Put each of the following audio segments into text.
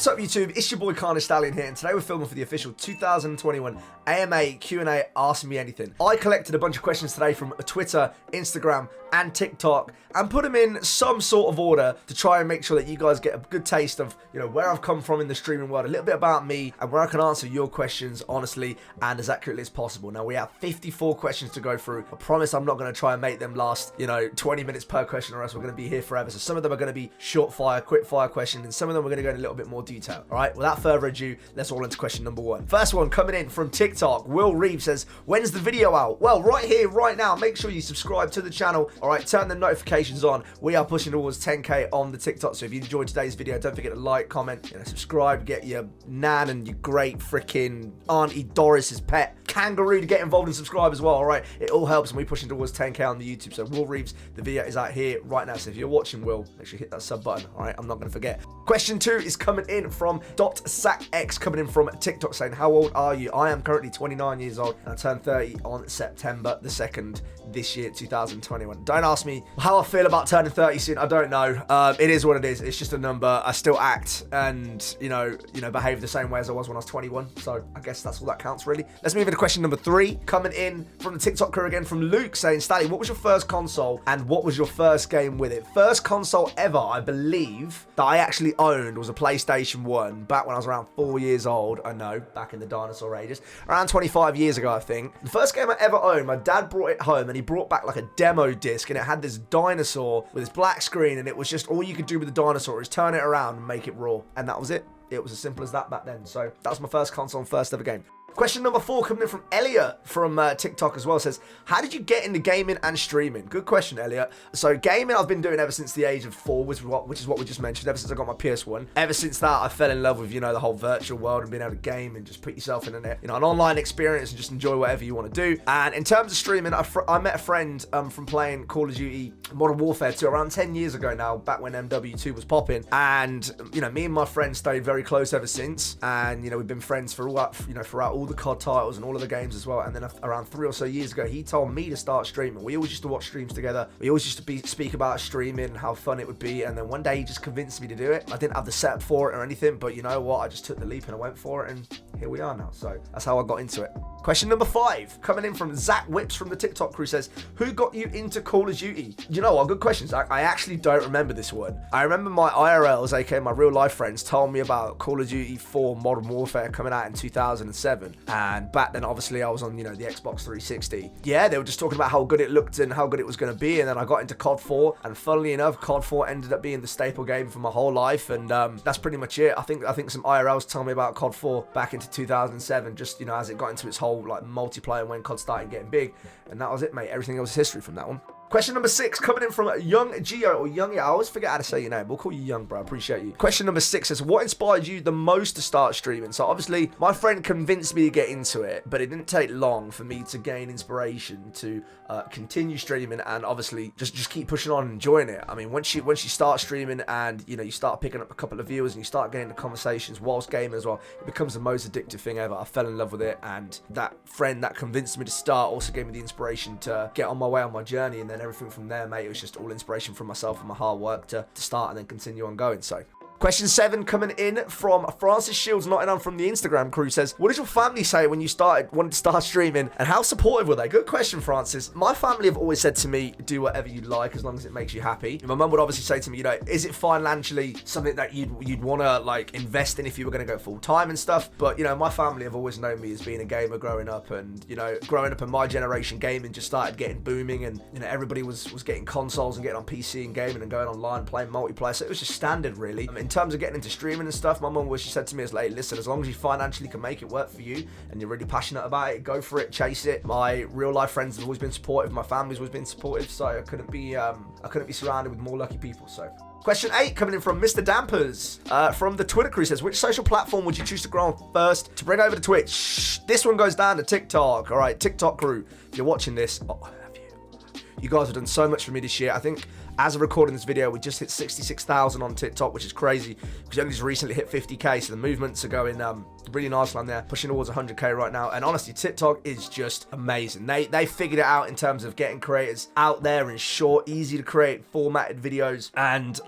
What's up YouTube, it's your boy Stallion here, and today we're filming for the official 2021 AMA Q&A Ask Me Anything. I collected a bunch of questions today from Twitter, Instagram and TikTok and put them in some sort of order to try and make sure that you guys get a good taste of, where I've come from in the streaming world, a little bit about me and where I can answer your questions honestly and as accurately as possible. Now we have 54 questions to go through. I promise I'm not going to try and make them last, 20 minutes per question or else we're going to be here forever. So some of them are going to be short fire, quick fire questions, and some of them we're going to go in a little bit more detail. All right, without further ado, let's all into question number one. First one coming in from TikTok. Will Reeves says, when's the video out? Well, right here, right now. Make sure you subscribe to the channel. All right, turn the notifications on. We are pushing towards 10K on the TikTok. So if you enjoyed today's video, don't forget to like, comment, subscribe, get your nan and your great freaking Auntie Doris's pet kangaroo to get involved and subscribe as well. All right, it all helps and we're pushing towards 10K on the YouTube. So Will Reeves, the video is out here right now. So if you're watching, Will, make sure you hit that sub button. All right, I'm not going to forget. Question 2 is coming in from .SacX, coming in from TikTok saying, how old are you? I am currently 29 years old and I turned 30 on September the 2nd this year, 2021. Don't ask me how I feel about turning 30 soon. I don't know. It is what it is. It's just a number. I still act and, behave the same way as I was when I was 21. So I guess that's all that counts really. Let's move into question number 3, coming in from the TikTok crew again from Luke saying, Stallion, what was your first console and what was your first game with it? First console ever, I believe, that I actually owned was a PlayStation 1 back when I was around 4 years old. I know, back in the dinosaur ages. Around 25 years ago, I think. The first game I ever owned, my dad brought it home and he brought back like a demo disc and it had this dinosaur with this black screen and it was just all you could do with the dinosaur is turn it around and make it raw. And that was it. It was as simple as that back then. So that was my first console and first ever game. Question number 4 coming in from Elliot from TikTok as well says, how did you get into gaming and streaming? Good question, Elliot. So gaming I've been doing ever since the age of 4, which is what we just mentioned, ever since I got my PS1. Ever since that, I fell in love with, the whole virtual world and being able to game and just put yourself in an online experience and just enjoy whatever you want to do. And in terms of streaming, I met a friend from playing Call of Duty Modern Warfare 2 around 10 years ago now, back when MW2 was popping. And, me and my friend stayed very close ever since. And, we've been friends for throughout all the COD titles and all of the games as well. And then around 3 or so years ago, he told me to start streaming. We always used to watch streams together. We always used to speak about streaming and how fun it would be. And then one day he just convinced me to do it. I didn't have the setup for it or anything, but you know what? I just took the leap and I went for it, and here we are now. So that's how I got into it. Question number 5, coming in from Zach Whips from the TikTok crew says, who got you into Call of Duty? You know what? Good question, Zach. I actually don't remember this one. I remember my IRLs, aka my real life friends, told me about Call of Duty 4 Modern Warfare coming out in 2007. And back then, obviously, I was on, the Xbox 360. Yeah, they were just talking about how good it looked and how good it was going to be. And then I got into COD 4. And funnily enough, COD 4 ended up being the staple game for my whole life. And that's pretty much it. I think some IRLs told me about COD 4 back into 2007, just, as it got into its whole, multiplayer when COD started getting big. And that was it, mate. Everything else is history from that one. Question number 6 coming in from Young Geo, or Young, I always forget how to say your name. We'll call you Young, bro. I appreciate you. Question number 6 says, what inspired you the most to start streaming? So obviously, my friend convinced me to get into it, but it didn't take long for me to gain inspiration to continue streaming and obviously just keep pushing on and enjoying it. I mean, once you start streaming and you start picking up a couple of viewers and you start getting into conversations whilst gaming as well, it becomes the most addictive thing ever. I fell in love with it, and that friend that convinced me to start also gave me the inspiration to get on my way on my journey, and then everything from there, mate, it was just all inspiration from myself and my hard work to start and then continue on going. So question 7 coming in from Francis Shields Nottingham from the Instagram crew says, what did your family say when you wanted to start streaming, and how supportive were they? Good question, Francis. My family have always said to me, do whatever you like as long as it makes you happy. My mum would obviously say to me, is it financially something that you'd want to invest in if you were going to go full time and stuff? But my family have always known me as being a gamer growing up, and growing up in my generation, gaming just started getting booming, and everybody was getting consoles and getting on PC and gaming and going online playing multiplayer. So it was just standard really. In terms of getting into streaming and stuff, my mum always said to me is listen, as long as you financially can make it work for you and you're really passionate about it, go for it, chase it. My real life friends have always been supportive, my family's always been supportive, so I couldn't be surrounded with more lucky people. So question 8 coming in from Mr. Dampers from the Twitter crew says, which social platform would you choose to grow on first to bring over to Twitch? This one goes down to TikTok. All right, TikTok crew, if you're watching this, I love you. You guys have done so much for me this year. I think as of recording this video, we just hit 66,000 on TikTok, which is crazy because we only just recently hit 50K. So the movements are going really nicely on there, pushing towards 100K right now. And honestly, TikTok is just amazing. They figured it out in terms of getting creators out there in short, easy to create, formatted videos. And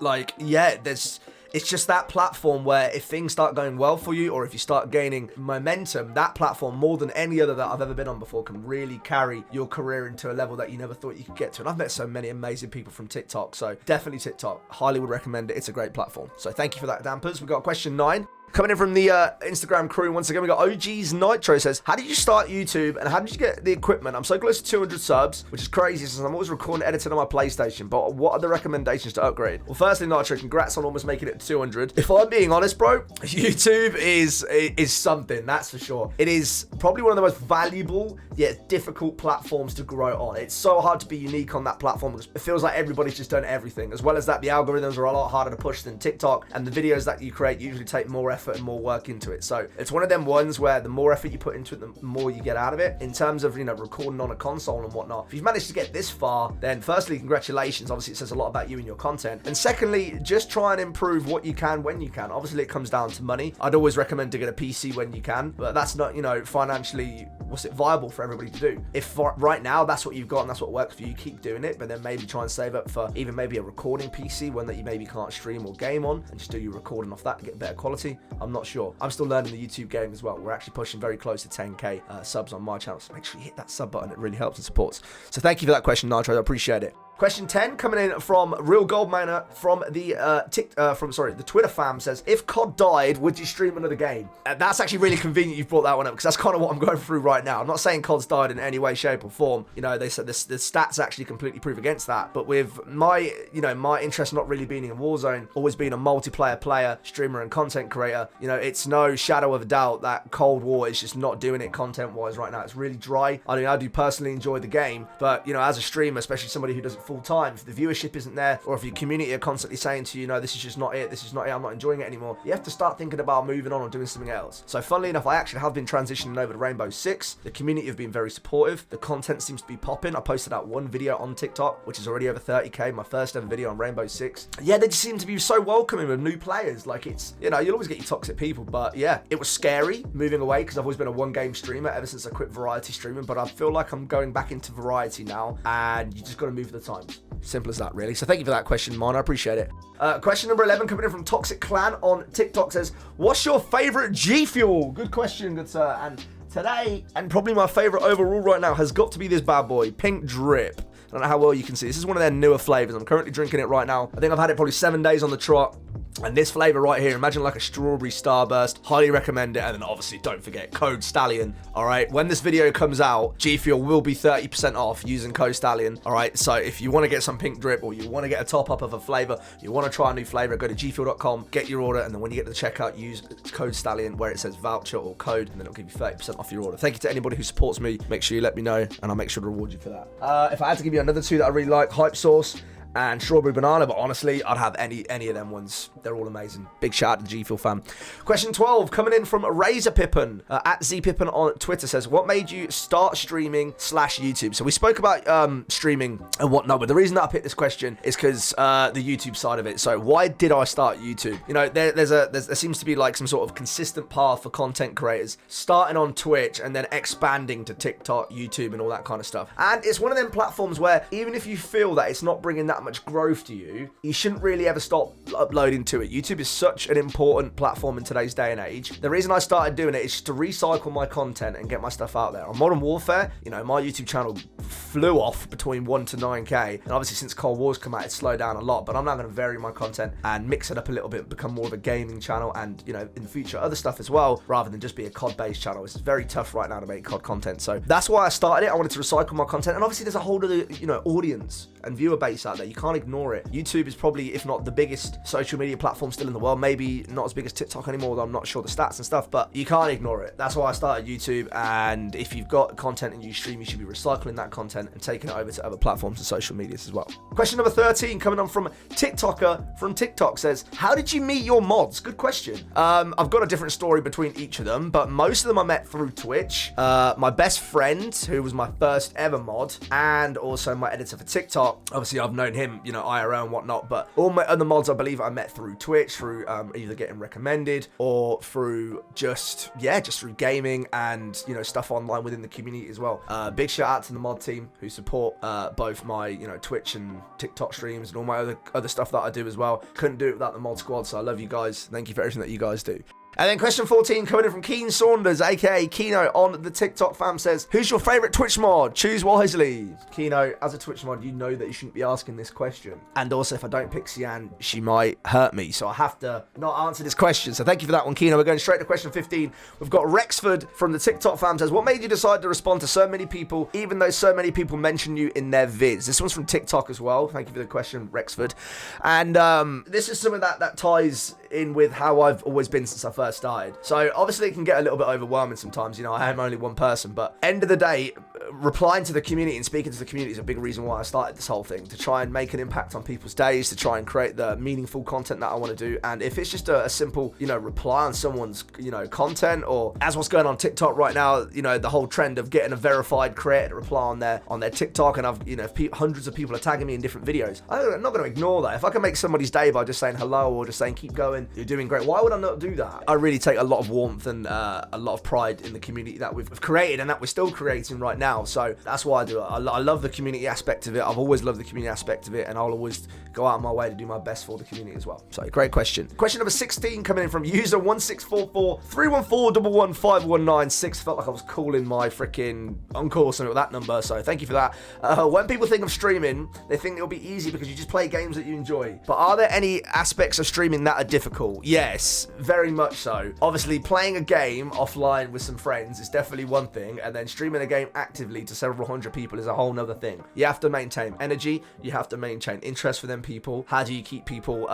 It's just that platform where if things start going well for you, or if you start gaining momentum, that platform, more than any other that I've ever been on before, can really carry your career into a level that you never thought you could get to. And I've met so many amazing people from TikTok, so definitely TikTok. Highly would recommend it. It's a great platform. So thank you for that, Dampers. We got question 9. Coming in from the Instagram crew, once again, we got OG's Nitro says, how did you start YouTube and how did you get the equipment? I'm so close to 200 subs, which is crazy since I'm always recording and editing on my PlayStation, but what are the recommendations to upgrade? Well, firstly, Nitro, congrats on almost making it to 200. If I'm being honest, bro, YouTube is something, that's for sure. It is probably one of the most valuable yet difficult platforms to grow on. It's so hard to be unique on that platform because it feels like everybody's just done everything. As well as that, the algorithms are a lot harder to push than TikTok, and the videos that you create usually take more effort and more work into it. So it's one of them ones where the more effort you put into it, the more you get out of it. In terms of, recording on a console and whatnot, if you've managed to get this far, then firstly, congratulations. Obviously, it says a lot about you and your content. And secondly, just try and improve what you can when you can. Obviously, it comes down to money. I'd always recommend to get a PC when you can, but that's not, financially, viable for everybody to do. If right now that's what you've got and that's what works for you, keep doing it, but then maybe try and save up for even maybe a recording PC, one that you maybe can't stream or game on, and just do your recording off that and get better quality. I'm not sure. I'm still learning the YouTube game as well. We're actually pushing very close to 10k subs on my channel, so make sure you hit that sub button. It really helps and supports. So thank you for that question, Nitro. I appreciate it. Question 10 coming in from Real Goldminer from the Twitter fam says, if COD died, would you stream another game? That's actually really convenient you've brought that one up because that's kind of what I'm going through right now. I'm not saying COD's died in any way, shape or form. They said the stats actually completely prove against that. But with my interest not really being in Warzone, always being a multiplayer player, streamer and content creator, it's no shadow of a doubt that Cold War is just not doing it content-wise right now. It's really dry. I do personally enjoy the game, but, as a streamer, especially somebody who does it full time, if the viewership isn't there, or if your community are constantly saying to you, this is just not it, I'm not enjoying it anymore, you have to start thinking about moving on or doing something else. So funnily enough, I actually have been transitioning over to Rainbow Six. The community have been very supportive. The content seems to be popping. I posted out one video on TikTok, which is already over 30k, my first ever video on Rainbow Six. Yeah, they just seem to be so welcoming with new players. Like, it's, you'll always get your toxic people, but yeah, it was scary moving away because I've always been a one-game streamer ever since I quit variety streaming, but I feel like I'm going back into variety now, and you just got to move with the times. Simple as that, really. So thank you for that question, Mon. I appreciate it. Question number 11 coming in from Toxic Clan on TikTok says, what's your favorite Gfuel? Good question, good sir. And today, and probably my favorite overall right now, has got to be this bad boy, Pink Drip. I don't know how well you can see. This is one of their newer flavors. I'm currently drinking it right now. I think I've had it probably 7 days on the trot. And this flavor right here, imagine like a strawberry starburst. Highly recommend it. And then obviously don't forget code Stallion. All right, when this video comes out, Gfuel will be 30% off using code Stallion. All right, so if you want to get some Pink Drip, or you want to get a top up of a flavor, you want to try a new flavor, go to gfuel.com, get your order, and then when you get to the checkout, use code Stallion where it says voucher or code, and then it'll give you 30% off your order. Thank you to anybody who supports me. Make sure you let me know, and I'll make sure to reward you for that. If I had to give you another two that I really like, Hype Sauce and Strawberry Banana, but honestly, I'd have any of them ones. They're all amazing. Big shout out to Gfuel fam. Question 12, coming in from Razor Pippin, at ZPippin on Twitter says, what made you start streaming / YouTube? So we spoke about streaming and whatnot, but the reason that I picked this question is because the YouTube side of it. So why did I start YouTube? There seems to be like some sort of consistent path for content creators, starting on Twitch and then expanding to TikTok, YouTube, and all that kind of stuff. And it's one of them platforms where even if you feel that it's not bringing that much growth to you, you shouldn't really ever stop uploading to it. YouTube is such an important platform in today's day and age. The reason I started doing it is just to recycle my content and get my stuff out there. On Modern Warfare, my YouTube channel flew off between 1 to 9k, and obviously since Cold War's come out, it's slowed down a lot, but I'm now going to vary my content and mix it up a little bit, become more of a gaming channel, and in the future other stuff as well, rather than just be a COD based channel. It's very tough right now to make COD content, so that's why I started it. I wanted to recycle my content, and obviously there's a whole other audience and viewer base out there. You can't ignore it. YouTube is probably, if not the biggest social media platform still in the world, maybe not as big as TikTok anymore, although I'm not sure the stats and stuff, but you can't ignore it. That's why I started YouTube, and if you've got content and you stream, you should be recycling that content and taking it over to other platforms and social medias as well. Question number 13 coming on from TikToker from TikTok says, how did you meet your mods? Good question. I've got a different story between each of them, but most of them I met through Twitch. My best friend, who was my first ever mod, and also my editor for TikTok, obviously I've known him him, you know, IRL and whatnot. But all my other mods, I believe I met through Twitch, through either getting recommended or through just through gaming and, you know, stuff online within the community as well. Big shout out to the mod team who support both my, you know, Twitch and TikTok streams and all my other stuff that I do as well. Couldn't do it without the mod squad, so I love you guys. Thank you for everything that you guys do. And then question 14 coming in from Keen Saunders, aka Kino on the TikTok fam, says, who's your favourite Twitch mod? Choose wisely. Kino, as a Twitch mod, you know that you shouldn't be asking this question. And also, if I don't pick Cyan, she might hurt me. So I have to not answer this question. So thank you for that one, Kino. We're going straight to question 15. We've got Rexford from the TikTok fam says, what made you decide to respond to so many people, even though so many people mention you in their vids? This one's from TikTok as well. Thank you for the question, Rexford. And this is something that ties in with how I've always been since I first started. So obviously it can get a little bit overwhelming sometimes, you know, I am only one person, but end of the day, replying to the community and speaking to the community is a big reason why I started this whole thing, to try and make an impact on people's days, to try and create the meaningful content that I want to do. And if it's just a simple, you know, reply on someone's, you know, content, or as what's going on TikTok right now, you know, the whole trend of getting a verified creator to reply on their TikTok, and I've, you know, hundreds of people are tagging me in different videos, I'm not going to ignore that. If I can make somebody's day by just saying hello or just saying keep going, you're doing great, why would I not do that? I really take a lot of warmth and a lot of pride in the community that we've created and that we're still creating right now. So that's why I do it. I love the community aspect of it. I've always loved the community aspect of it, and I'll always go out of my way to do my best for the community as well. So great question. Question number 16 coming in from user 164431411519. Felt like I was calling my freaking uncle or something with that number, so thank you for that. When people think of streaming, they think it'll be easy because you just play games that you enjoy. But are there any aspects of streaming that are difficult? Yes, very much so. Obviously, playing a game offline with some friends is definitely one thing, and then streaming a game actively to several hundred people is a whole nother thing. You have to maintain energy, you have to maintain interest for them people. How do you keep people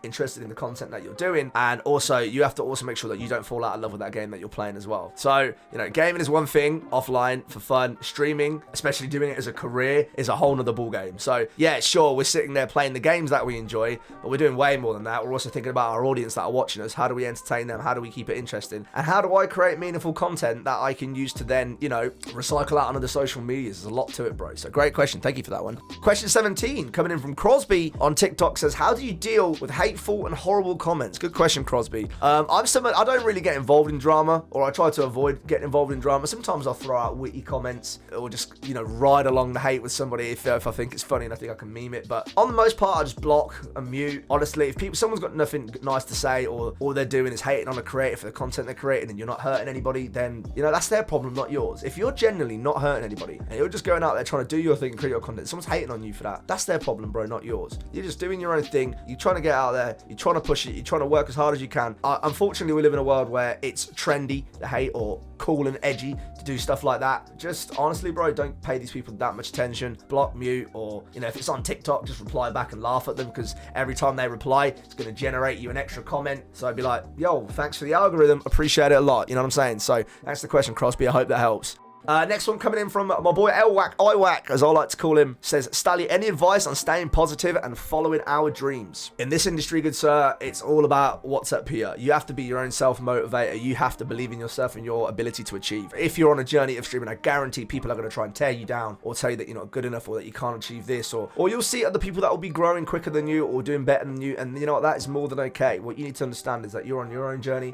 interested in the content that you're doing? And also, you have to also make sure that you don't fall out of love with that game that you're playing as well. So, you know, gaming is one thing, offline for fun. Streaming, especially doing it as a career, is a whole nother ball game. So, yeah, sure, we're sitting there playing the games that we enjoy, but we're doing way more than that. We're also thinking about our audience that are watching us. How do we entertain them? How do we keep it interesting? And how do I create meaningful content that I can use to then, you know, recycle out on other social medias? There's a lot to it, bro. So great question. Thank you for that one. Question 17 coming in from Crosby on TikTok says, how do you deal with hateful and horrible comments? Good question, Crosby. I'm someone, I don't really get involved in drama, or I try to avoid getting involved in drama. Sometimes I'll throw out witty comments or just, you know, ride along the hate with somebody if I think it's funny and I think I can meme it. But on the most part, I just block and mute. Honestly, if someone's got nothing nice to say, or all they're doing is hating on a creator for the content they're creating, and you're not hurting anybody, then, you know, that's their problem, not yours. If you're genuinely not hurting anybody and you're just going out there trying to do your thing and create your content, someone's hating on you for that, that's their problem, bro, not yours. You're just doing your own thing. You're trying to get out there. You're trying to push it. You're trying to work as hard as you can. Unfortunately, we live in a world where it's trendy to hate, or cool and edgy to do stuff like that. Just honestly, bro, don't pay these people that much attention. Block, mute, or, you know, if it's on TikTok, just reply back and laugh at them, because every time they reply, it's going to generate you an extra comment. So I'd be like, yo, thanks for the algorithm. Appreciate it a lot. You know what I'm saying? So thanks for the question, Crosby. I hope that helps. Next one coming in from my boy Iwack, as I like to call him, says, Stallion, any advice on staying positive and following our dreams? In this industry, good sir, it's all about what's up here. You have to be your own self-motivator. You have to believe in yourself and your ability to achieve. If you're on a journey of streaming, I guarantee people are going to try and tear you down, or tell you that you're not good enough, or that you can't achieve this, or you'll see other people that will be growing quicker than you or doing better than you, and you know what, that is more than okay. What you need to understand is that you're on your own journey.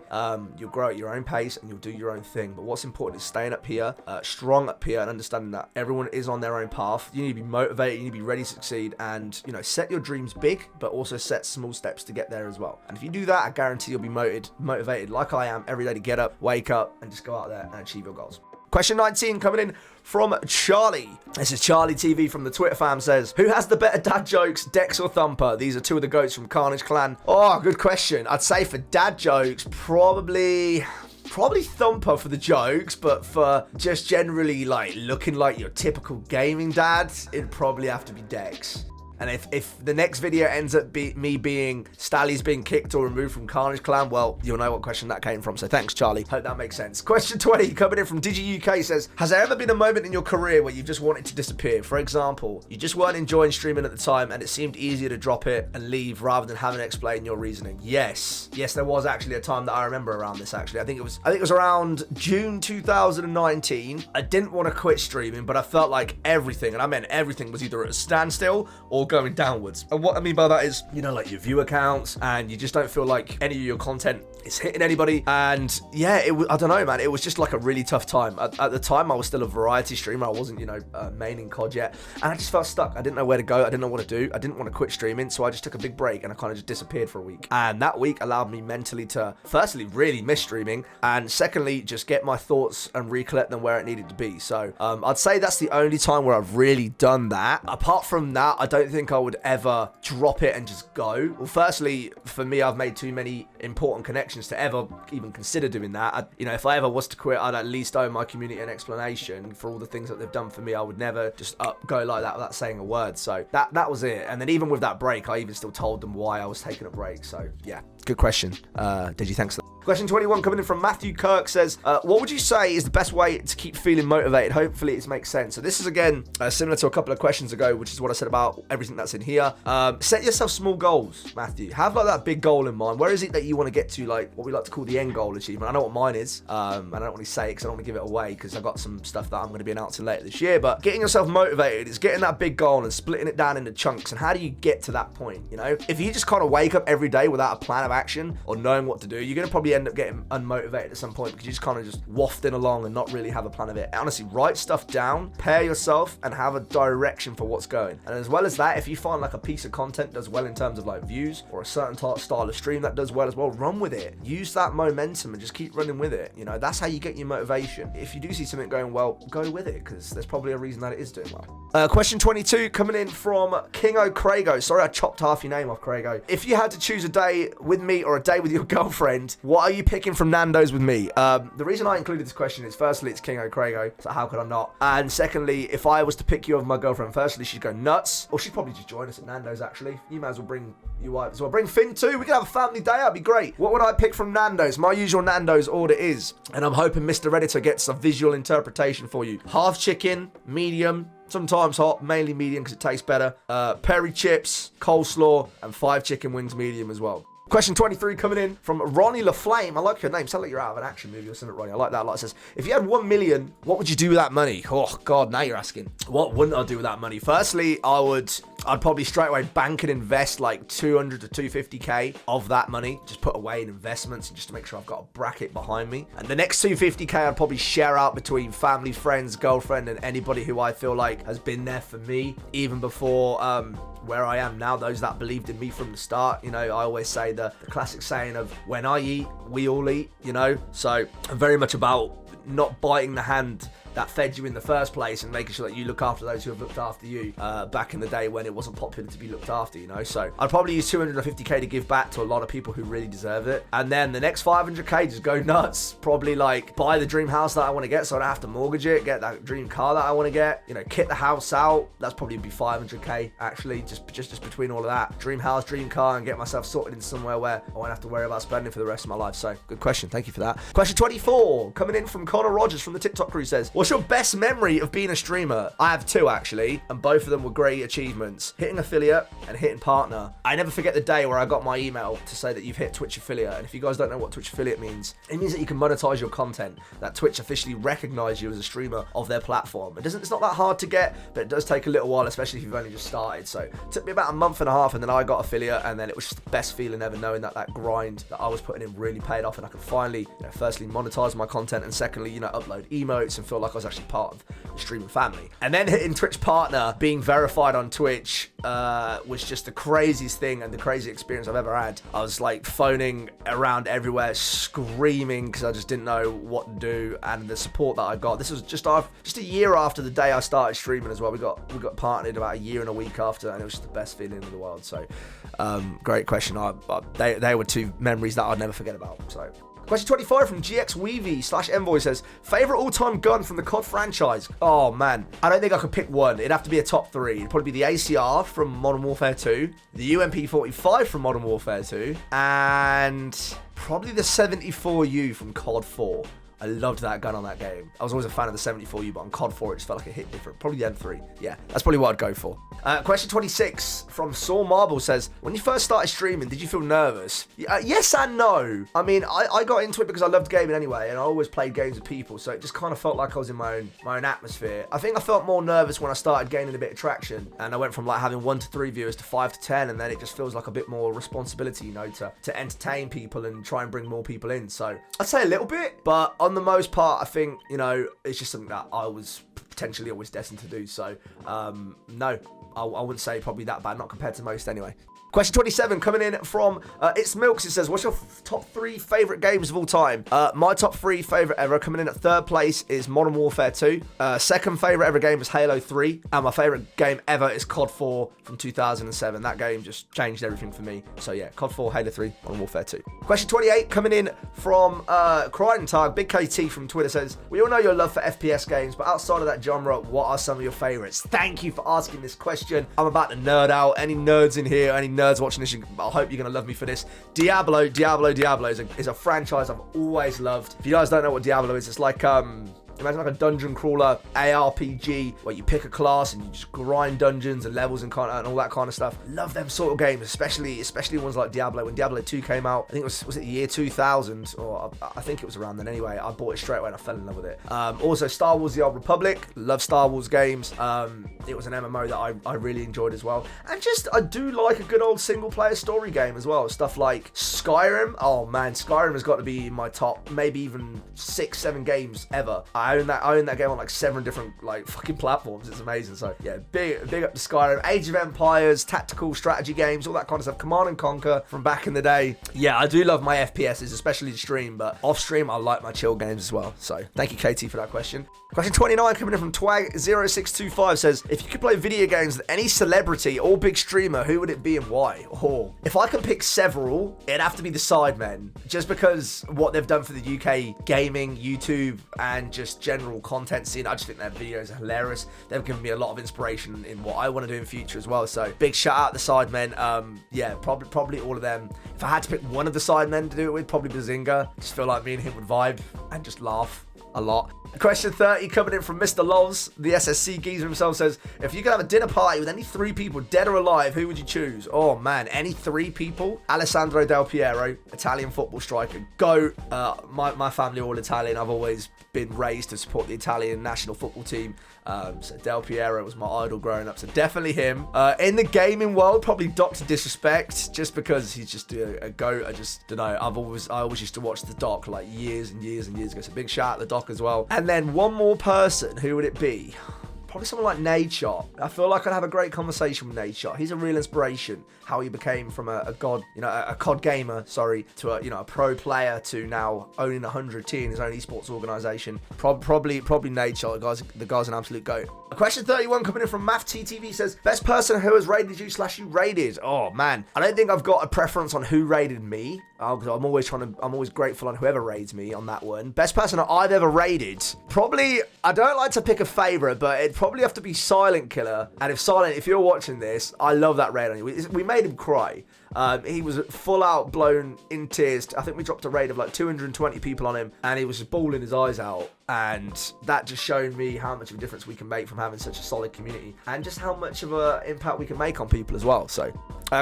You'll grow at your own pace and you'll do your own thing. But what's important is staying up here, strong up here, and understanding that everyone is on their own path. You need to be motivated, you need to be ready to succeed, and, you know, set your dreams big, but also set small steps to get there as well. And if you do that, I guarantee you'll be motivated like I am every day to get up, wake up, and just go out there and achieve your goals. Question 19 coming in from Charlie. This is Charlie TV from the Twitter fam, says, who has the better dad jokes, Dex or Thumper? These are two of the goats from Carnage Clan. Oh, good question. I'd say for dad jokes, probably Thumper for the jokes, but for just generally like looking like your typical gaming dad, it'd probably have to be Dex. And if the next video ends up me being Stally's being kicked or removed from Carnage Clan, well, you'll know what question that came from. So thanks, Charlie. Hope that makes sense. Question 20 coming in from DigiUK says, has there ever been a moment in your career where you've just wanted to disappear? For example, you just weren't enjoying streaming at the time and it seemed easier to drop it and leave rather than having to explain your reasoning. Yes, there was actually a time that I remember around this, actually. I think it was around June 2019. I didn't want to quit streaming, but I felt like everything, and I meant everything, was either at a standstill or going downwards. And what I mean by that is, you know, like your view accounts, and you just don't feel like any of your content is hitting anybody. And yeah, I don't know, man. It was just like a really tough time. At the time, I was still a variety streamer. I wasn't, you know, maining COD yet. And I just felt stuck. I didn't know where to go. I didn't know what to do. I didn't want to quit streaming. So I just took a big break and I kind of just disappeared for a week. And that week allowed me mentally to, firstly, really miss streaming. And secondly, just get my thoughts and recollect them where it needed to be. So I'd say that's the only time where I've really done that. Apart from that, I don't think I would ever drop it and just go. Well, firstly, for me, I've made too many important connections to ever even consider doing that. You know, if I ever was to quit, I'd at least owe my community an explanation for all the things that they've done for me. I would never just go like that without saying a word. So that was it. And then even with that break, I even still told them why I was taking a break. So yeah, good question. Digi, thanks for that. Question 21 coming in from Matthew Kirk says, what would you say is the best way to keep feeling motivated? Hopefully it makes sense. So this is, again, similar to a couple of questions ago, which is what I said about everything that's in here. Set yourself small goals, Matthew. Have like that big goal in mind. Where is it that you want to get to, like what we like to call the end goal achievement? I know what mine is. I don't really say it because I don't want to give it away because I've got some stuff that I'm going to be announcing later this year. But getting yourself motivated is getting that big goal and splitting it down into chunks. And how do you get to that point? You know, if you just kind of wake up every day without a plan of action or knowing what to do, you're going to probably end up getting unmotivated at some point because you just kind of just wafting along and not really have a plan of it. Honestly, write stuff down, pair yourself, and have a direction for what's going. And as well as that, if you find like a piece of content does well in terms of like views, or a certain style of stream that does well as well, run with it. Use that momentum and just keep running with it. You know, that's how you get your motivation. If you do see something going well, go with it because there's probably a reason that it is doing well. Question 22 coming in from King O'Crago. Sorry, I chopped half your name off, Crago. If you had to choose a day with me or a day with your girlfriend, what are you picking from Nandos with me? The reason I included this question is, firstly, it's King O'Crago, so how could I not? And secondly, if I was to pick you over my girlfriend, firstly, she'd go nuts, or she'd probably just join us at Nandos, actually. You might as well bring your wife as well. Bring Finn too. We could have a family day. That'd be great. What would I pick from Nandos? My usual Nandos order is, and I'm hoping Mr. Redditor gets a visual interpretation for you, half chicken, medium, sometimes hot, mainly medium because it tastes better, peri chips, coleslaw, and 5 chicken wings medium as well. Question 23 coming in from Ronnie LaFlame. I like your name. Sound like you're out of an action movie or something, Ronnie. I like that a lot. It says, if you had 1 million, what would you do with that money? Oh, God, now you're asking. What wouldn't I do with that money? Firstly, I'd probably straight away bank and invest like 200 to 250k of that money. Just put away in investments and just to make sure I've got a bracket behind me. And the next 250k I'd probably share out between family, friends, girlfriend, and anybody who I feel like has been there for me even before where I am now, those that believed in me from the start. You know, I always say the classic saying of, when I eat, we all eat, you know? So I'm very much about not biting the hand that fed you in the first place and making sure that you look after those who have looked after you back in the day when it wasn't popular to be looked after, you know? So I'd probably use 250k to give back to a lot of people who really deserve it. And then the next 500k, just go nuts. Probably like buy the dream house that I want to get so I don't have to mortgage it, get that dream car that I want to get, you know, kit the house out. That's probably be 500k actually, just between all of that. Dream house, dream car, and get myself sorted in somewhere where I won't have to worry about spending for the rest of my life. So good question. Thank you for that. Question 24 coming in from Connor Rogers from the TikTok crew says, what's your best memory of being a streamer? I have 2 actually, and both of them were great achievements. Hitting affiliate and hitting partner. I never forget the day where I got my email to say that you've hit Twitch affiliate. And if you guys don't know what Twitch affiliate means, it means that you can monetize your content, that Twitch officially recognize you as a streamer of their platform. It's not that hard to get, but it does take a little while, especially if you've only just started. So it took me about a month and a half, and then I got affiliate, and then it was just the best feeling ever, knowing that that grind that I was putting in really paid off, and I could finally, you know, firstly monetize my content, and secondly, you know, upload emotes and feel like I was actually part of the streaming family. And then hitting Twitch partner, being verified on Twitch, was just the craziest thing and the craziest experience I've ever had. I was like phoning around everywhere, screaming because I just didn't know what to do, and the support that I got. This was just a year after the day I started streaming as well. We got partnered about a year and a week after, and it was just the best feeling in the world. So great question. They were 2 memories that I'd never forget about. So question 25 from GXWeavy/Envoy says, favorite all-time gun from the COD franchise? Oh man, I don't think I could pick one. It'd have to be a top 3. It'd probably be the ACR from Modern Warfare 2, the UMP45 from Modern Warfare 2, and probably the 74U from COD 4. I loved that gun on that game. I was always a fan of the 74U, but on COD 4, it just felt like it hit different. Probably the M3. Yeah, that's probably what I'd go for. Question 26 from Saul Marble says, when you first started streaming, did you feel nervous? Yes and no. I mean, I got into it because I loved gaming anyway, and I always played games with people, so it just kind of felt like I was in my own atmosphere. I think I felt more nervous when I started gaining a bit of traction, and I went from like having 1 to 3 viewers to 5 to 10, and then it just feels like a bit more responsibility, you know, to entertain people and try and bring more people in. So I'd say a little bit, but on the most part, I think, you know, it's just something that I was potentially always destined to do. So no, I wouldn't say probably that bad, not compared to most anyway. Question 27 coming in from It's Milks. It says, what's your top 3 favourite games of all time? My top 3 favourite ever, coming in at 3rd place, is Modern Warfare 2. Second favourite ever game is Halo 3. And my favourite game ever is COD 4 from 2007. That game just changed everything for me. So yeah, COD 4, Halo 3, Modern Warfare 2. Question 28 coming in from Crichton Tag. Big KT from Twitter says, we all know your love for FPS games, but outside of that genre, what are some of your favourites? Thank you for asking this question. I'm about to nerd out. Any nerds in here, any nerds watching this, I hope you're going to love me for this. Diablo is a franchise I've always loved. If you guys don't know what Diablo is, it's like imagine like a dungeon crawler ARPG where you pick a class and you just grind dungeons and levels and all that kind of stuff. Love them sort of games, especially ones like Diablo. When Diablo 2 came out, I think was it the year 2000, or I think it was around then anyway. I bought it straight away and I fell in love with it. Also Star Wars The Old Republic, love Star Wars games. It was an MMO that I really enjoyed as well. And just, I do like a good old single player story game as well. Stuff like Skyrim. Oh man, Skyrim has got to be in my top, maybe even 6-7 games ever. I own that game on like 7 different like fucking platforms. It's amazing. So yeah, big up to Skyrim. Age of Empires, tactical strategy games, all that kind of stuff. Command and Conquer from back in the day. Yeah, I do love my FPSs, especially stream, but off stream I like my chill games as well. So thank you KT for that question. Question 29 coming in from Twag0625 says, if you could play video games with any celebrity or big streamer, who would it be and why? Oh, if I can pick several, it'd have to be the Sidemen, just because what they've done for the UK gaming, YouTube, and just general content scene. I just think their videos are hilarious. They've given me a lot of inspiration in what I want to do in future as well. So big shout out to the Sidemen. Yeah, probably all of them. If I had to pick one of the Sidemen to do it with, probably Bazinga. Just feel like me and him would vibe and just laugh a lot. Question 30 coming in from Mr. Loves. The SSC geezer himself says, if you could have a dinner party with any 3 people, dead or alive, who would you choose? Oh man, any 3 people? Alessandro Del Piero, Italian football striker, GOAT. My family are all Italian. I've always been raised to support the Italian national football team. So Del Piero was my idol growing up, so definitely him. In the gaming world, probably Dr. Disrespect, just because he's just a GOAT. I just don't know. I always used to watch the Doc like years and years and years ago. So big shout out to the Doc as well. And then one more person, who would it be? Probably someone like Nadeshot. I feel like I'd have a great conversation with Nadeshot. He's a real inspiration. How he became from a COD gamer, to a pro player to now owning 100T in his own esports organization. Probably Nadeshot. The guy's an absolute goat. Question 31 coming in from MathTTV says, best person who has raided you / you raided. Oh man, I don't think I've got a preference on who raided me. I'm always grateful on whoever raids me on that one. Best person that I've ever raided. Probably, I don't like to pick a favorite, but it'd probably have to be Silent Killer. And if you're watching this, I love that raid on you. We made him cry. He was full out blown in tears. I think we dropped a raid of like 220 people on him, and he was just bawling his eyes out. And that just showed me how much of a difference we can make from having such a solid community, and just how much of an impact we can make on people as well. So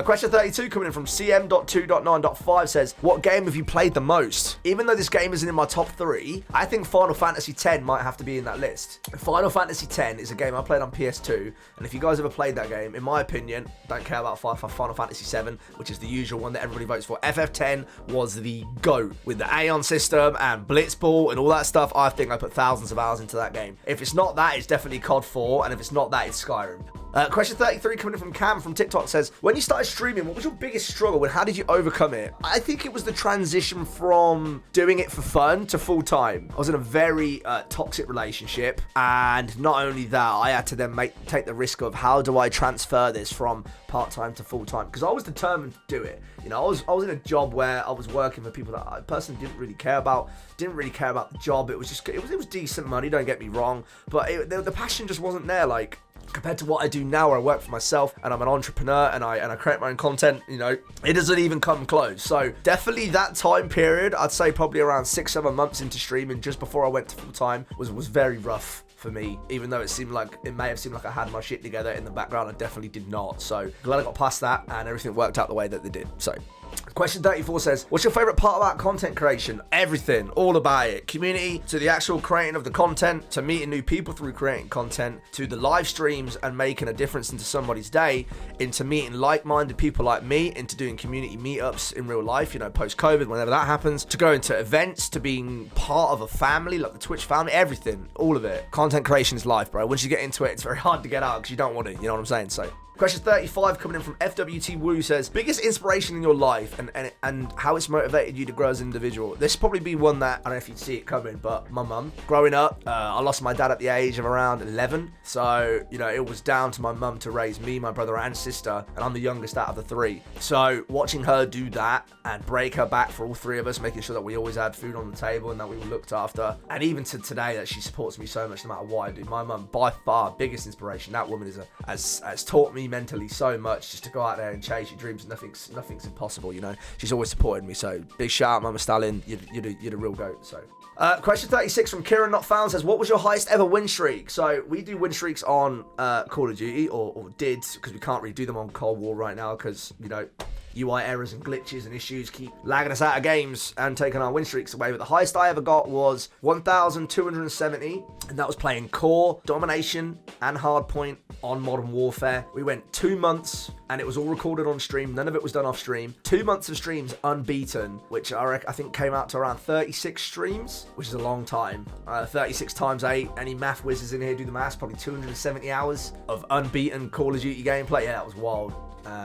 question 32 coming in from cm.2.9.5 says, what game have you played the most? Even though this game isn't in my top 3, I think Final Fantasy X might have to be in that list. Final Fantasy X is a game I played on PS2, and if you guys ever played that game, in my opinion, don't care about Final Fantasy VII, which is the usual one that everybody votes for. FF10 was the GOAT with the Aeon system and Blitzball and all that stuff. I think I put thousands of hours into that game. If it's not that, it's definitely COD 4, and if it's not that, it's Skyrim. Question 33 coming in from Cam from TikTok says, when you started streaming, what was your biggest struggle and how did you overcome it? I think it was the transition from doing it for fun to full time. I was in a very toxic relationship, and not only that, I had to then take the risk of how do I transfer this from part-time to full-time, because I was determined to do it. You know, I was in a job where I was working for people that I personally didn't really care about the job. It was decent money, don't get me wrong, but the passion just wasn't there. Like, compared to what I do now, where I work for myself and I'm an entrepreneur and I create my own content, you know, it doesn't even come close. So definitely that time period, I'd say probably around 6-7 months into streaming, just before I went to full time, was very rough for me. Even though it may have seemed like I had my shit together in the background, I definitely did not. So glad I got past that and everything worked out the way that they did. So question 34 says, what's your favorite part about content creation? Everything, all about it. Community, to the actual creating of the content, to meeting new people through creating content, to the live streams and making a difference into somebody's day, into meeting like-minded people like me, into doing community meetups in real life, you know, post-COVID, whenever that happens, to going to events, to being part of a family, like the Twitch family, everything, all of it. Content creation is life, bro. Once you get into it, it's very hard to get out because you don't want to, you know what I'm saying? So question 35 coming in from FWT Woo says, biggest inspiration in your life and how it's motivated you to grow as an individual. This will probably be one that, I don't know if you'd see it coming, but my mum, growing up, I lost my dad at the age of around 11. So, you know, it was down to my mum to raise me, my brother and sister, and I'm the youngest out of the 3. So watching her do that and break her back for all 3 of us, making sure that we always had food on the table and that we were looked after. And even to today, that she supports me so much no matter what I do. My mum, by far, biggest inspiration. That woman has taught me mentally so much, just to go out there and chase your dreams. Nothing's impossible, you know. She's always supported me, so big shout out, Mama Stallion. You're the real goat. So question 36 from Kieran Not Found says, what was your highest ever win streak? So we do win streaks on Call of Duty, or did, because we can't really do them on Cold War right now because, you know, UI errors and glitches and issues keep lagging us out of games and taking our win streaks away. But the highest I ever got was 1,270, and that was playing Core, Domination, and Hardpoint on Modern Warfare. We went 2 months, and it was all recorded on stream. None of it was done off stream. 2 months of streams unbeaten, which I think came out to around 36 streams, which is a long time. 36 times 8. Any math whizzes in here do the maths? Probably 270 hours of unbeaten Call of Duty gameplay. Yeah, that was wild.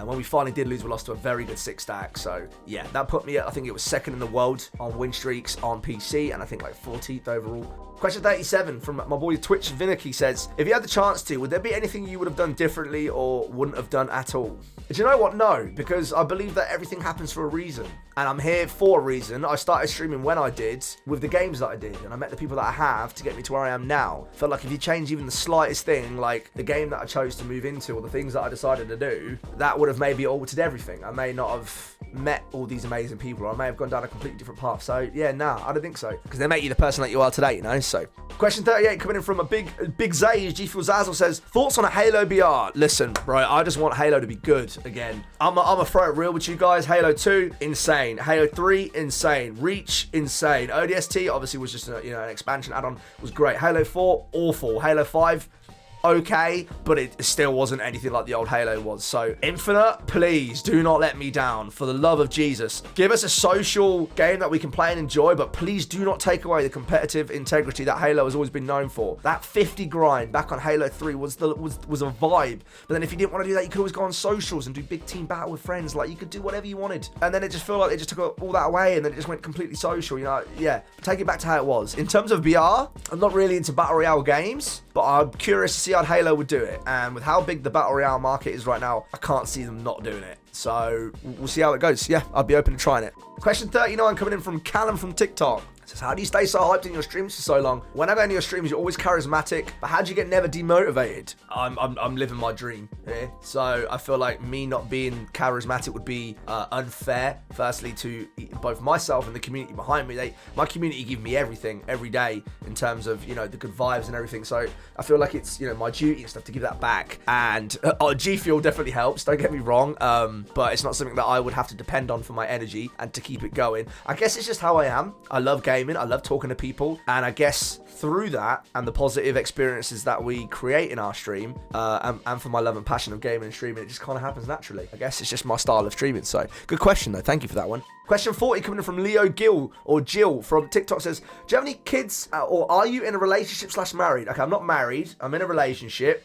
When we finally did lose, we lost to a very good 6-stack. So yeah, that put me at, I think it was 2nd in the world on win streaks on PC, and I think like 14th overall. Question 37 from my boy Twitch Vinicky says, if you had the chance to, would there be anything you would have done differently or wouldn't have done at all? Do you know what? No, because I believe that everything happens for a reason, and I'm here for a reason. I started streaming when I did, with the games that I did, and I met the people that I have to get me to where I am now. Felt like if you change even the slightest thing, like the game that I chose to move into or the things that I decided to do, that would have maybe altered everything. I may not have met all these amazing people, or I may have gone down a completely different path. So yeah, I don't think so, because they make you the person that you are today, you know. So question 38 coming in from a big Zay, Gfuel Zazzle says, thoughts on a Halo BR? Listen, bro, I just want Halo to be good again. I'm a throw it real with you guys. Halo 2, insane. Halo 3, insane. Reach, insane. ODST obviously was just an expansion add-on, was great. Halo 4, awful. Halo 5, okay, but it still wasn't anything like the old Halo was. So Infinite, please do not let me down, for the love of Jesus. Give us a social game that we can play and enjoy, but please do not take away the competitive integrity that Halo has always been known for. That 50 grind back on Halo 3 was a vibe. But then if you didn't want to do that, you could always go on socials and do big team battle with friends. Like, you could do whatever you wanted. And then it just felt like they just took all that away, and then it just went completely social, you know. Yeah, take it back to how it was. In terms of BR, I'm not really into Battle Royale games, but I'm curious to see how Halo would do it. And with how big the Battle Royale market is right now, I can't see them not doing it. So we'll see how it goes. Yeah, I'd be open to trying it. Question 39 coming in from Callum from TikTok. It says, how do you stay so hyped in your streams for so long? When I go into your streams, you're always charismatic, but how do you get never demotivated? I'm living my dream here. So I feel like me not being charismatic would be unfair, firstly, to both myself and the community behind me. My community give me everything every day in terms of, you know, the good vibes and everything. So I feel like it's, you know, my duty and stuff to give that back. And Gfuel definitely helps, don't get me wrong, but it's not something that I would have to depend on for my energy and to keep it going. I guess it's just how I am. I love gaming, I love talking to people, and I guess through that and the positive experiences that we create in our stream, and for my love and passion of gaming and streaming, it just kind of happens naturally. I guess it's just my style of streaming. So good question though, thank you for that one. Question 40 coming in from Leo Gill, or Jill from TikTok, says, do you have any kids, or are you in a relationship / married? Okay, I'm not married, I'm in a relationship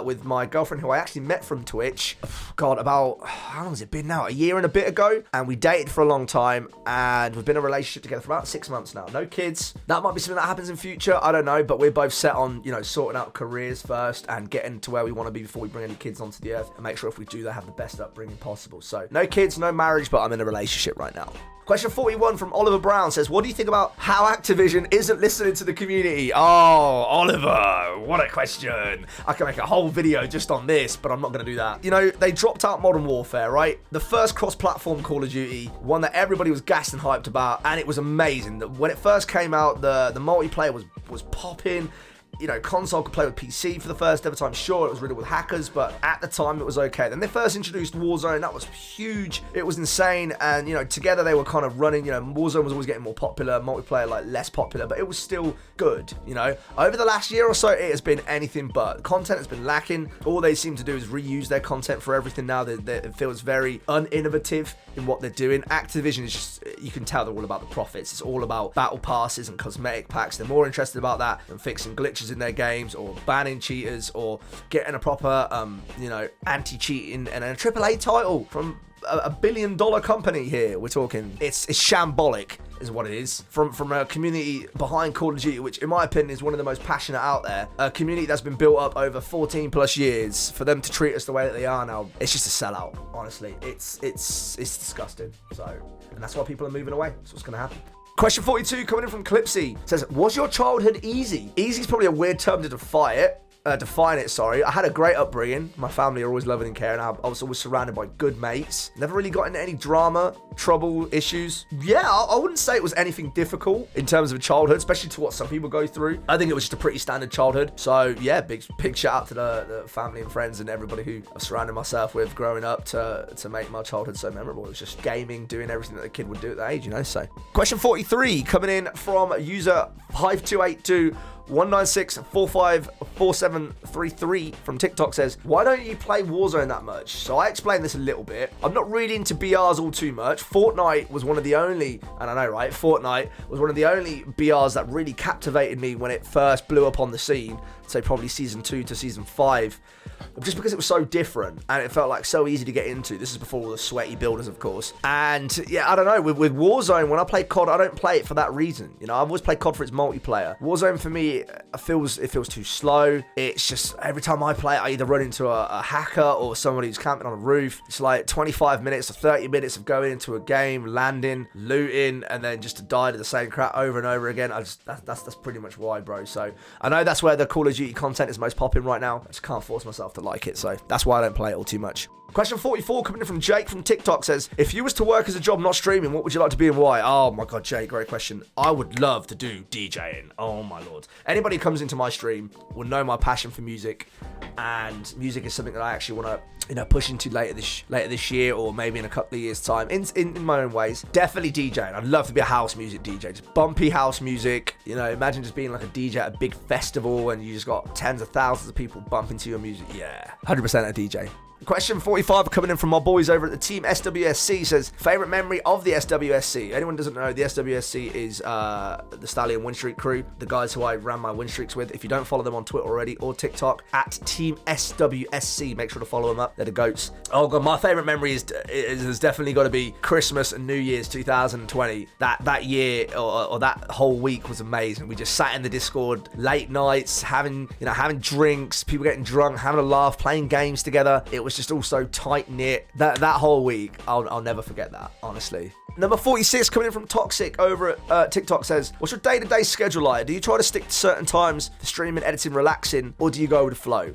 with my girlfriend, who I actually met from Twitch. God, about, how long has it been now? A year and a bit ago. And we dated for a long time, and we've been in a relationship together for about 6 months now. No kids. That might be something that happens in future, I don't know, but we're both set on, you know, sorting out careers first and getting to where we want to be before we bring any kids onto the earth, and make sure if we do that, have the best upbringing possible. So no kids, no marriage, but I'm in a relationship right now. Question 41 from Oliver Brown says, what do you think about how Activision isn't listening to the community? Oh, Oliver, what a question. Okay, can make a whole video just on this, but I'm not going to do that. You know, they dropped out Modern Warfare, right? The first cross-platform Call of Duty, one that everybody was gassed and hyped about, and it was amazing. When it first came out, the multiplayer was popping. You know, console could play with PC for the first ever time. Sure, it was riddled with hackers, but at the time it was okay. Then they first introduced Warzone. That was huge. It was insane. And, you know, together they were kind of running. You know, Warzone was always getting more popular, multiplayer like less popular, but it was still good, you know. Over the last year or so, it has been anything but. Content has been lacking. All they seem to do is reuse their content for everything now. It feels very uninnovative in what they're doing. Activision is just, you can tell they're all about the profits. It's all about battle passes and cosmetic packs. They're more interested about that than fixing glitches in their games or banning cheaters or getting a proper you know, anti-cheating and a AAA title from a $1 billion company here. We're talking, it's shambolic is what it is, from a community behind Call of Duty, which in my opinion is one of the most passionate out there, a community that's been built up over 14 plus years. For them to treat us the way that they are now, it's just a sellout. Honestly, it's disgusting. So, and that's why people are moving away. That's what's gonna happen. Question 42 coming in from Clipsy says, was your childhood easy? Easy is probably a weird term to define it. I had a great upbringing. My family are always loving and caring. I was always surrounded by good mates. Never really got into any drama, trouble, issues. Yeah, I wouldn't say it was anything difficult in terms of a childhood, especially to what some people go through. I think it was just a pretty standard childhood. So yeah, big shout out to the family and friends and everybody who I surrounded myself with growing up to make my childhood so memorable. It was just gaming, doing everything that a kid would do at that age, you know. So question 43 coming in from user 5282 196454733 from TikTok says, why don't you play Warzone that much? So I explained this a little bit. I'm not really into BRs all too much. Fortnite was one of the only, and I know, right? Fortnite was one of the only BRs that really captivated me when it first blew up on the scene. Say probably season 2 to season 5, just because it was so different and it felt like so easy to get into. This is before all the sweaty builders, of course. And yeah, I don't know, with Warzone, when I play COD, I don't play it for that reason. You know, I've always played COD for its multiplayer. Warzone for me, it feels too slow. It's just, every time I play it, I either run into a hacker or somebody who's camping on a roof. It's like 25 minutes or 30 minutes of going into a game, landing, looting, and then just to die to the same crap over and over again. That's pretty much why, bro. So I know that's where the Call of Duty content is most popping right now. I just can't force myself to like it, so that's why I don't play it all too much. Question 44 coming in from Jake from TikTok says, if you was to work as a job not streaming, what would you like to be and why? Oh my god, Jake, great question. I would love to do DJing. Oh my lord. Anybody who comes into my stream will know my passion for music, and music is something that I actually want to, you know, push into later this year or maybe in a couple of years time in my own ways. Definitely DJing. I'd love to be a house music DJ, just bumpy house music. You know, imagine just being like a DJ at a big festival and you just got tens of thousands of people bumping to your music. Yeah, 100% a DJ. Question 45 coming in from my boys over at the Team SWSC says, favourite memory of the SWSC? Anyone doesn't know, the SWSC is the Stallion win streak crew, the guys who I ran my win streaks with. If you don't follow them on Twitter already or TikTok, at Team SWSC, make sure to follow them up. They're the goats. Oh god, my favourite memory is definitely got to be Christmas and New Year's 2020. That year or that whole week was amazing. We just sat in the Discord late nights, having drinks, people getting drunk, having a laugh, playing games together. It was just all so tight knit. That whole week, I'll never forget that, honestly. Number 46 coming in from Toxic over at TikTok says, what's your day-to-day schedule like? Do you try to stick to certain times for streaming, editing, relaxing, or do you go with the flow?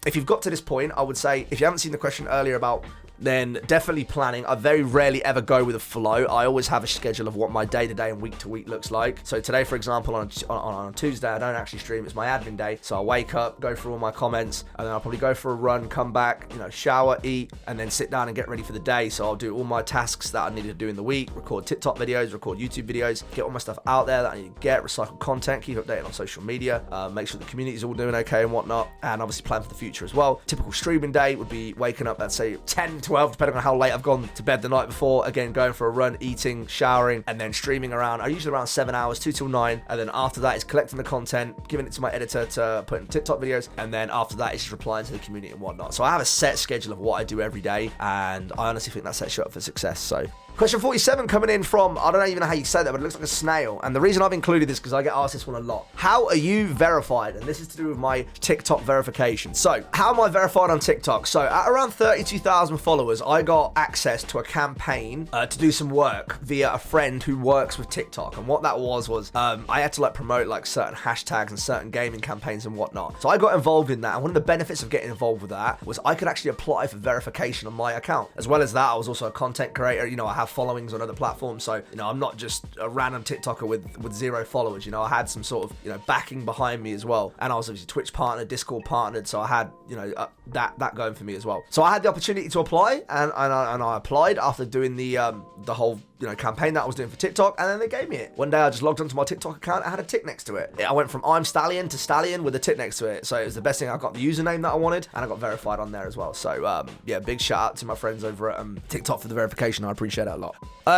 If you've got to this point, I would say, if you haven't seen the question earlier about, then definitely planning. I very rarely ever go with a flow. I always have a schedule of what my day-to-day and week-to-week looks like. So today, for example, on a Tuesday, I don't actually stream. It's my admin day. So I wake up, go through all my comments, and then I'll probably go for a run, come back, shower, eat, and then sit down and get ready for the day. So I'll do all my tasks that I need to do in the week, record TikTok videos, record YouTube videos, get all my stuff out there that I need to get, recycle content, keep updated on social media, make sure the community's all doing okay and whatnot, and obviously plan for the future as well. Typical streaming day would be waking up at, say, 10, 12, depending on how late I've gone to bed the night before. Again, going for a run, eating, showering, and then streaming around. I usually around 7 hours, 2 till 9. And then after that is collecting the content, giving it to my editor to put in TikTok videos. And then after that is just replying to the community and whatnot. So I have a set schedule of what I do every day. And I honestly think that sets you up for success. So Question 47 coming in from, I don't even know how you say that, but it looks like a snail. And the reason I've included this because I get asked this one a lot. How are you verified? And this is to do with my TikTok verification. So, how am I verified on TikTok? So, at around 32,000 followers, I got access to a campaign to do some work via a friend who works with TikTok. And what that was I had to like promote like certain hashtags and certain gaming campaigns and whatnot. So I got involved in that. And one of the benefits of getting involved with that was I could actually apply for verification on my account. As well as that, I was also a content creator. You know, I have followings on other platforms. So, you know, I'm not just a random TikToker with 0 followers. You know, I had some sort of, you know, backing behind me as well. And I was obviously Twitch partnered, Discord partnered. So I had, you know, that going for me as well. So I had the opportunity to apply and I applied after doing the whole, you know, campaign that I was doing for TikTok, and then they gave me it. One day I just logged onto my TikTok account, I had a tick next to it. I went from I'm Stallion to Stallion with a tick next to it. So it was the best thing. I got the username that I wanted, and I got verified on there as well. So yeah, big shout out to my friends over at TikTok for the verification. I appreciate it a lot.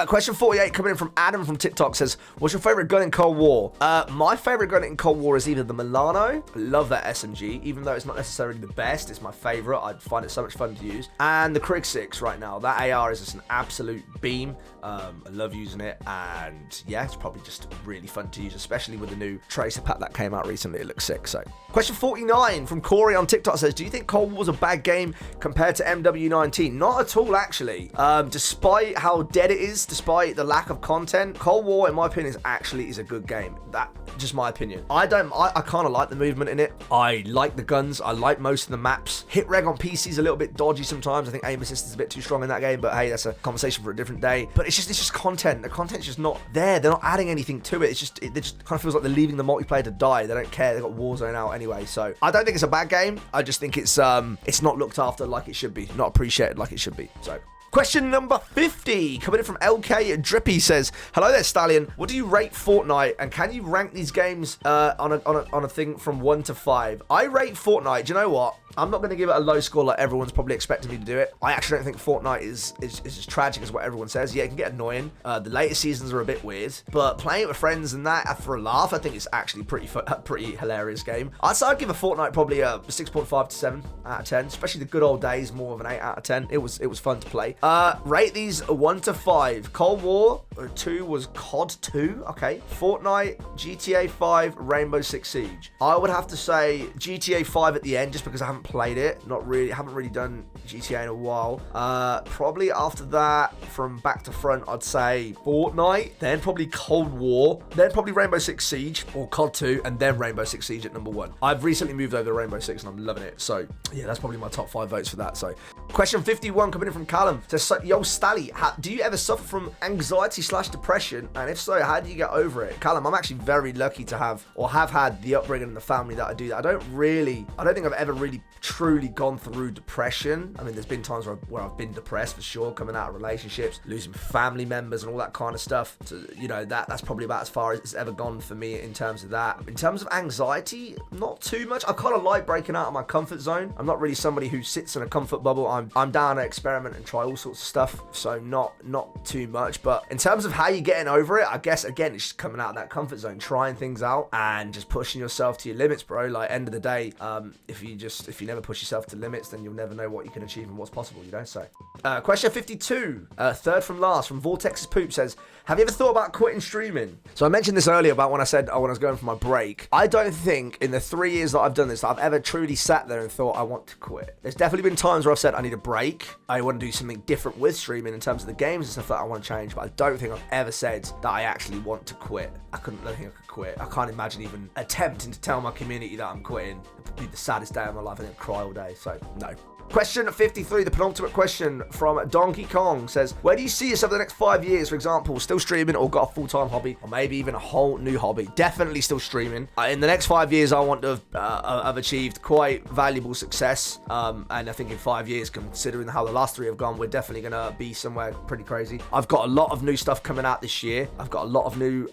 Question 48 coming in from Adam from TikTok says, what's your favorite gun in Cold War? My favorite gun in Cold War is either the Milano. I love that SMG, even though it's not necessarily the best. It's my favorite. I find it so much fun to use. And the Krig 6 right now. That AR is just an absolute beam. I love using it, and yeah, it's probably just really fun to use, especially with the new Tracer pack that came out recently. It looks sick. So, question 49 from Corey on TikTok says, do you think Cold War's a bad game compared to MW19? Not at all, actually. Despite how dead it is, despite the lack of content, Cold War, in my opinion, is a good game. That's just my opinion. I kind of like the movement in it. I like the guns. I like most of the maps. Hit reg on PC is a little bit dodgy sometimes. I think aim assist is a bit too strong in that game, but hey, that's a conversation for a different day. But it's just content. The content's just not there. They're not adding anything to it. It just kind of feels like they're leaving the multiplayer to die. They don't care. They've got Warzone out anyway. So I don't think it's a bad game. I just think it's not looked after like it should be. Not appreciated like it should be. So, question number 50, coming in from LK Drippy says, hello there, Stallion. What do you rate Fortnite, and can you rank these games on a thing from 1 to 5? I rate Fortnite. Do you know what? I'm not going to give it a low score like everyone's probably expecting me to do it. I actually don't think Fortnite is as tragic as what everyone says. Yeah, it can get annoying. The later seasons are a bit weird, but playing it with friends and that for a laugh, I think it's actually pretty hilarious game. I'd give a Fortnite probably a 6.5 to 7 out of 10, especially the good old days, more of an 8 out of 10. It was fun to play. Rate these 1 to 5. Cold War 2 was COD 2. Okay. Fortnite, GTA 5, Rainbow Six Siege. I would have to say GTA 5 at the end, just because I haven't played it. Haven't really done GTA in a while. Probably after that, from back to front, I'd say Fortnite, then probably Cold War, then probably Rainbow Six Siege or COD 2, and then Rainbow Six Siege at number 1. I've recently moved over to Rainbow Six and I'm loving it. So yeah, that's probably my top 5 votes for that. So question 51 coming in from Callum says, yo Stally, do you ever suffer from anxiety/depression? And if so, how do you get over it? Callum, I'm actually very lucky to have had the upbringing in the family that I do that. I don't think I've ever really truly gone through depression. I mean, there's been times where I've been depressed for sure, coming out of relationships, losing family members and all that kind of stuff. So, you know, that's probably about as far as it's ever gone for me in terms of that. In terms of anxiety, not too much. I kind of like breaking out of my comfort zone. I'm not really somebody who sits in a comfort bubble. I'm down to experiment and try all sorts of stuff. So not too much. But in terms of how you're getting over it, I guess, again, it's just coming out of that comfort zone, trying things out and just pushing yourself to your limits, bro. Like, end of the day, if you never push yourself to limits, then you'll never know what you can achieve and what's possible, you know? So, question 52, third from last, from Vortex's Poop says, have you ever thought about quitting streaming? So I mentioned this earlier about when I said when I was going for my break. I don't think in the 3 years that I've done this that I've ever truly sat there and thought I want to quit. There's definitely been times where I've said I need a break. I want to do something different with streaming in terms of the games and stuff that I want to change, but I don't think I've ever said that I actually want to quit. I don't think I could quit. I can't imagine even attempting to tell my community that I'm quitting. It would be the saddest day of my life. I think I'd cry all day. So, no. Question 53, the penultimate question from Donkey Kong says, where do you see yourself in the next 5 years, for example, still streaming or got a full-time hobby, or maybe even a whole new hobby? Definitely still streaming. In the next 5 years, I want to have achieved quite valuable success, and I think in 5 years, considering how the last 3 have gone, we're definitely going to be somewhere pretty crazy. I've got a lot of new stuff coming out this year. I've got a lot of new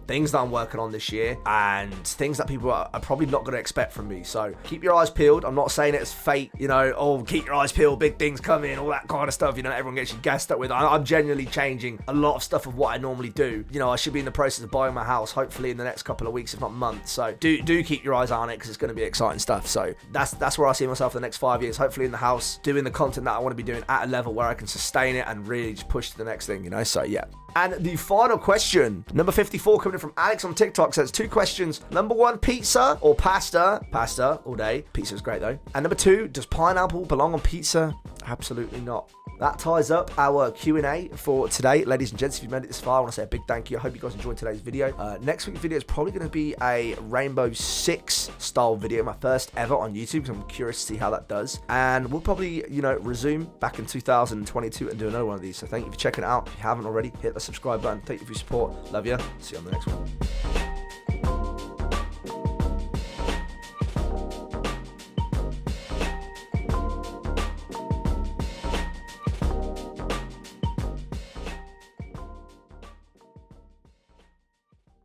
things that I'm working on this year, and things that people are probably not going to expect from me, so keep your eyes peeled. I'm not saying it as fate, you know, oh, oh, keep your eyes peeled, big things coming, all that kind of stuff, you know, everyone gets you gassed up with. I'm genuinely changing a lot of stuff of what I normally do. You know, I should be in the process of buying my house, hopefully in the next couple of weeks, if not months. So do keep your eyes on it, because it's going to be exciting stuff. So that's where I see myself in the next 5 years, hopefully in the house, doing the content that I want to be doing at a level where I can sustain it and really just push to the next thing, you know. So yeah. And the final question, number 54, coming in from Alex on TikTok, says 2 questions. Number 1, pizza or pasta? Pasta all day. Pizza is great though. And number 2, does pineapple belong on pizza? Absolutely not. That ties up our Q&A for today. Ladies and gents, if you've made it this far, I want to say a big thank you. I hope you guys enjoyed today's video. Next week's video is probably going to be a Rainbow Six style video, my first ever on YouTube, because I'm curious to see how that does. And we'll probably, you know, resume back in 2022 and do another one of these. So thank you for checking it out. If you haven't already, hit the subscribe button. Thank you for your support. Love you. See you on the next one.